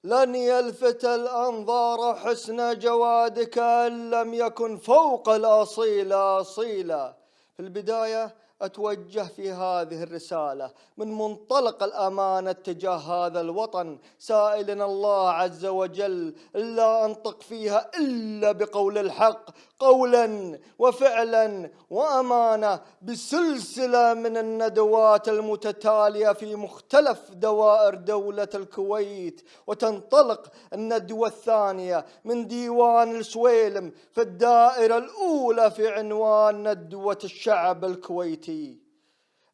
لن يلفت الأنظار حسن جوادك إن لم يكن فوق الأصيل أصيلا. في البداية أتوجه في هذه الرسالة من منطلق الأمانة تجاه هذا الوطن، سائلا الله عز وجل لا أنطق فيها إلا بقول الحق، قولا وفعلا وأمانة، بسلسلة من الندوات المتتالية في مختلف دوائر دولة الكويت. وتنطلق الندوة الثانية من ديوان السويلم في الدائرة الأولى في عنوان ندوة الشعب الكويتي.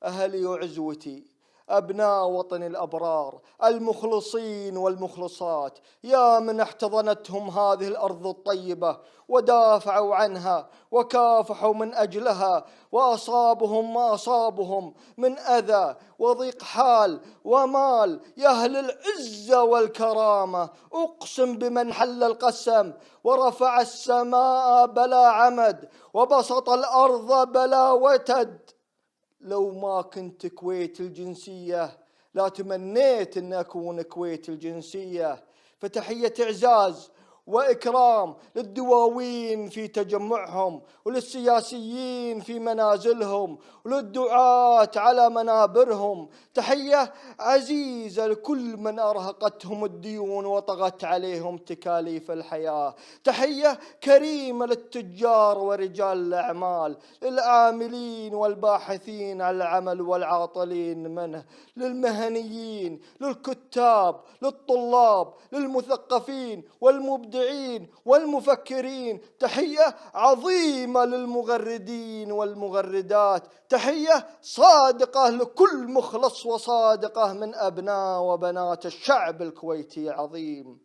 أهلي وعزوتي، أبناء وطن الأبرار المخلصين والمخلصات، يا من احتضنتهم هذه الأرض الطيبة ودافعوا عنها وكافحوا من أجلها، وأصابهم ما أصابهم من أذى وضيق حال ومال، يا أهل العزة والكرامة، أقسم بمن حل القسم ورفع السماء بلا عمد وبسط الأرض بلا وتد، لو ما كنت كويت الجنسية لا تمنيت أن أكون كويت الجنسية. فتحية إعزاز وإكرام للدواوين في تجمعهم، وللسياسيين في منازلهم، وللدعاة على منابرهم. تحية عزيزة لكل من أرهقتهم الديون وطغت عليهم تكاليف الحياة. تحية كريمة للتجار ورجال الأعمال، للعاملين والباحثين عن العمل والعاطلين منه، للمهنيين، للكتاب، للطلاب، للمثقفين والمبدعين والمفكرين. تحية عظيمة للمغردين والمغردات. تحية صادقة لكل مخلص وصادقة من أبناء وبنات الشعب الكويتي عظيم.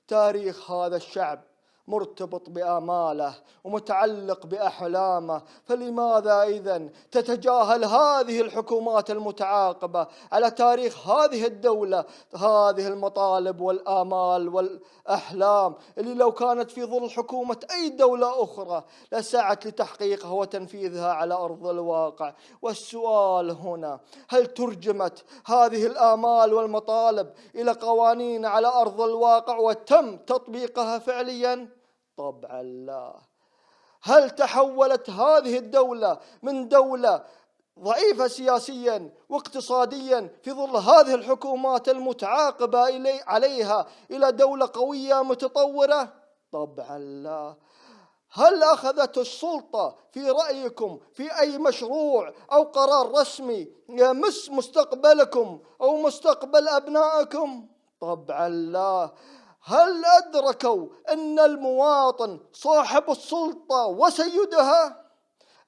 تاريخ هذا الشعب مرتبط بآماله ومتعلق بأحلامه، فلماذا إذن تتجاهل هذه الحكومات المتعاقبة على تاريخ هذه الدولة هذه المطالب والآمال والأحلام اللي لو كانت في ظل حكومة أي دولة أخرى لسعت لتحقيقها وتنفيذها على أرض الواقع؟ والسؤال هنا، هل ترجمت هذه الآمال والمطالب إلى قوانين على أرض الواقع وتم تطبيقها فعليا؟ طبعا لا. هل تحولت هذه الدولة من دولة ضعيفة سياسيا واقتصاديا في ظل هذه الحكومات المتعاقبة عليها إلى دولة قوية متطورة؟ طبعا لا. هل أخذت السلطة في رأيكم في أي مشروع أو قرار رسمي يمس مستقبلكم أو مستقبل أبنائكم؟ طبعا لا. هل أدركوا أن المواطن صاحب السلطة وسيدها؟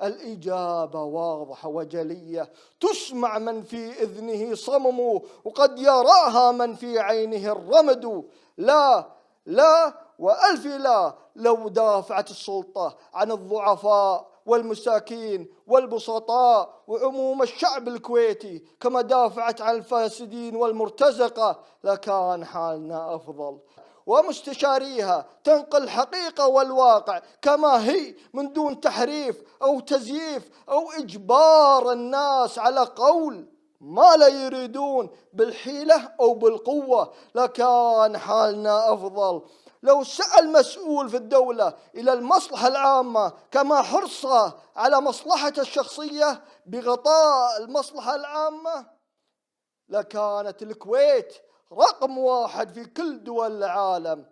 الإجابة واضحة وجلية، تسمع من في إذنه صمم وقد يراها من في عينه الرمد. لا لا وألف لا. لو دافعت السلطة عن الضعفاء والمساكين والبسطاء وعموم الشعب الكويتي كما دافعت عن الفاسدين والمرتزقة لكان حالنا أفضل. ومستشاريها تنقل الحقيقة والواقع كما هي من دون تحريف أو تزييف أو إجبار الناس على قول ما لا يريدون بالحيلة أو بالقوة، لكان حالنا أفضل. لو سأل مسؤول في الدولة إلى المصلحة العامة كما حرصه على مصلحته الشخصية بغطاء المصلحة العامة لكانت الكويت رقم واحد في كل دول العالم.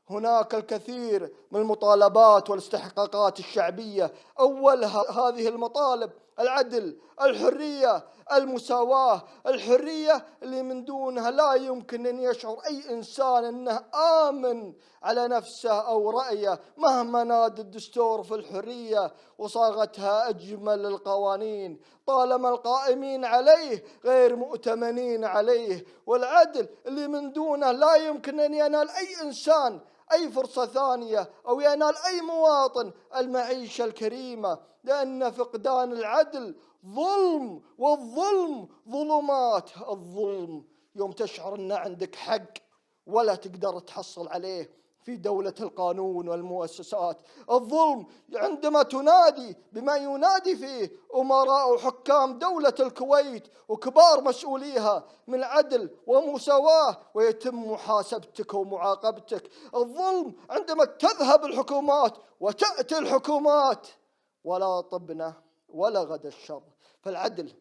هناك الكثير من المطالبات والاستحقاقات الشعبية، أولها هذه المطالب العدل، الحرية، المساواة. الحرية اللي من دونها لا يمكن أن يشعر أي إنسان أنه آمن على نفسه أو رأيه مهما نادى الدستور في الحرية وصاغتها أجمل القوانين طالما القائمين عليه غير مؤتمنين عليه. والعدل اللي من دونه لا يمكن أن ينال أي إنسان أي فرصة ثانية أو ينال أي مواطن المعيشة الكريمة، لأن فقدان العدل ظلم، والظلم ظلمات. الظلم يوم تشعر أن عندك حق ولا تقدر تحصل عليه، في دولة القانون والمؤسسات. الظلم عندما تنادي بما ينادي فيه أمراء وحكام دولة الكويت وكبار مسؤوليها من عدل ومساواة ويتم محاسبتك ومعاقبتك. الظلم عندما تذهب الحكومات وتأتي الحكومات ولا طبنا ولا غدا الشر. فالعدل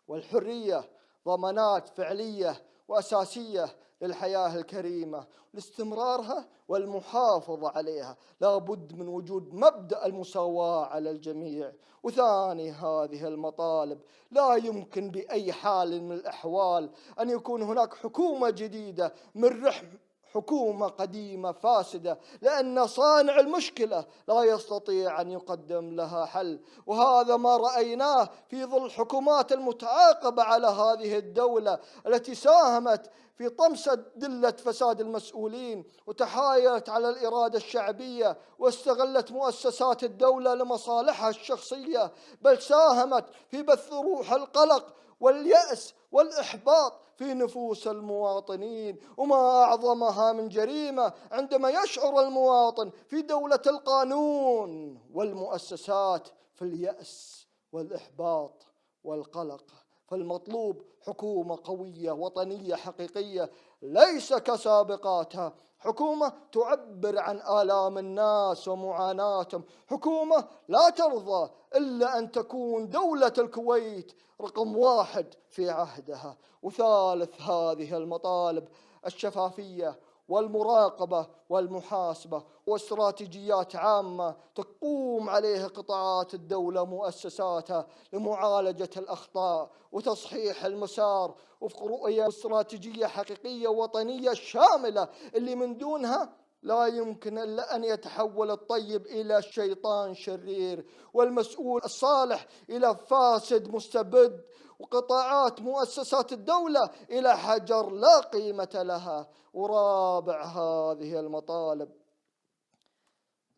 والحرية ضمانات فعلية وأساسية للحياة الكريمة لاستمرارها والمحافظة عليها. لا بد من وجود مبدأ المساواة على الجميع. وثاني هذه المطالب لا يمكن بأي حال من الأحوال أن يكون هناك حكومة جديدة من رحم حكومة قديمة فاسدة، لأن صانع المشكلة لا يستطيع أن يقدم لها حل. وهذا ما رأيناه في ظل الحكومات المتعاقبة على هذه الدولة التي ساهمت في طمس دلة فساد المسؤولين وتحايلت على الإرادة الشعبية واستغلت مؤسسات الدولة لمصالحها الشخصية، بل ساهمت في بث روح القلق واليأس والإحباط في نفوس المواطنين. وما أعظمها من جريمة عندما يشعر المواطن في دولة القانون والمؤسسات في اليأس والإحباط والقلق. فالمطلوب حكومة قوية وطنية حقيقية ليس كسابقاتها، حكومة تعبر عن آلام الناس ومعاناتهم، حكومة لا ترضى إلا أن تكون دولة الكويت رقم 1 في عهدها. وثالث هذه المطالب الشفافية والمراقبة والمحاسبة واستراتيجيات عامة تقوم عليها قطاعات الدولة ومؤسساتها لمعالجة الأخطاء وتصحيح المسار وفق رؤية واستراتيجية حقيقية وطنية شاملة، اللي من دونها لا يمكن إلا أن يتحول الطيب إلى شيطان شرير والمسؤول الصالح إلى فاسد مستبد وقطاعات مؤسسات الدولة إلى حجر لا قيمة لها. ورابع هذه المطالب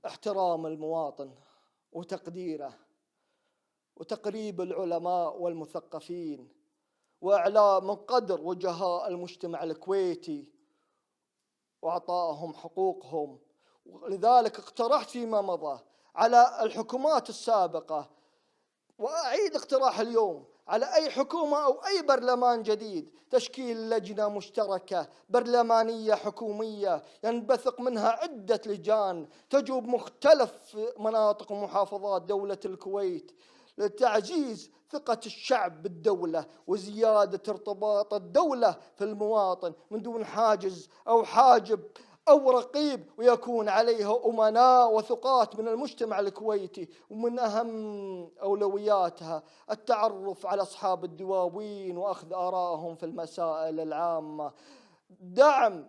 احترام المواطن وتقديره وتقريب العلماء والمثقفين وإعلاء من قدر وجهاء المجتمع الكويتي وإعطائهم حقوقهم. لذلك اقترحت فيما مضى على الحكومات السابقة وأعيد اقتراح اليوم على أي حكومة أو أي برلمان جديد تشكيل لجنة مشتركة برلمانية حكومية ينبثق منها عدة لجان تجوب مختلف مناطق ومحافظات دولة الكويت لتعزيز ثقة الشعب بالدولة وزيادة ارتباط الدولة في المواطن من دون حاجز أو حاجب أو رقيب، ويكون عليها أمناء وثقات من المجتمع الكويتي. ومن أهم أولوياتها التعرف على أصحاب الدواوين وأخذ آرائهم في المسائل العامة، دعم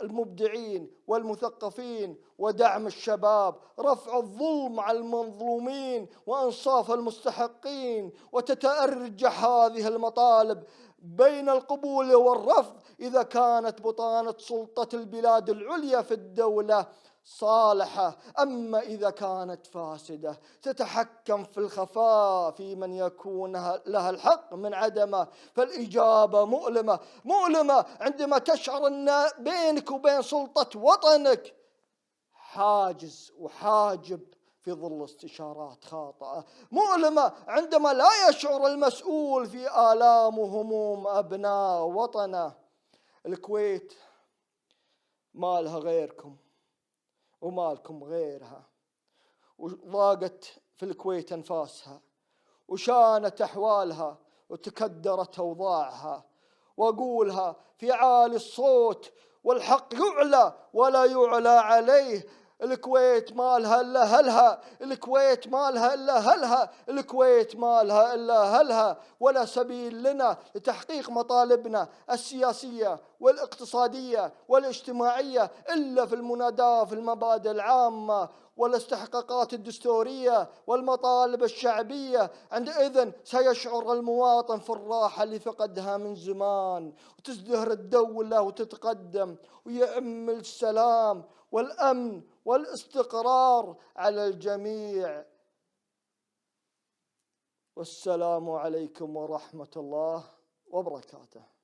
المبدعين والمثقفين ودعم الشباب، رفع الظلم على المظلومين وإنصاف المستحقين. وتتأرجح هذه المطالب بين القبول والرفض إذا كانت بطانة سلطة البلاد العليا في الدولة صالحة، أما إذا كانت فاسدة تتحكم في الخفاء في من يكون لها الحق من عدمه. فالإجابة مؤلمة عندما تشعر أن بينك وبين سلطة وطنك حاجز وحاجب في ظل استشارات خاطئة، مؤلمة عندما لا يشعر المسؤول في آلام وهموم أبناء وطنه. الكويت ما لها غيركم وما لكم غيرها، وضاقت في الكويت أنفاسها وشانت أحوالها وتكدرت أوضاعها. وأقولها في عالي الصوت والحق يعلى ولا يعلى عليه. الكويت ما لها إلا أهلها، الكويت ما لها إلا أهلها، الكويت ما لها إلا أهلها. ولا سبيل لنا لتحقيق مطالبنا السياسية والاقتصادية والاجتماعية إلا في المناداة في المبادئ العامة والاستحقاقات الدستورية والمطالب الشعبية. عندئذ سيشعر المواطن في الراحة اللي فقدها من زمان، وتزدهر الدولة وتتقدم ويعم السلام والأمن والاستقرار على الجميع. والسلام عليكم ورحمة الله وبركاته.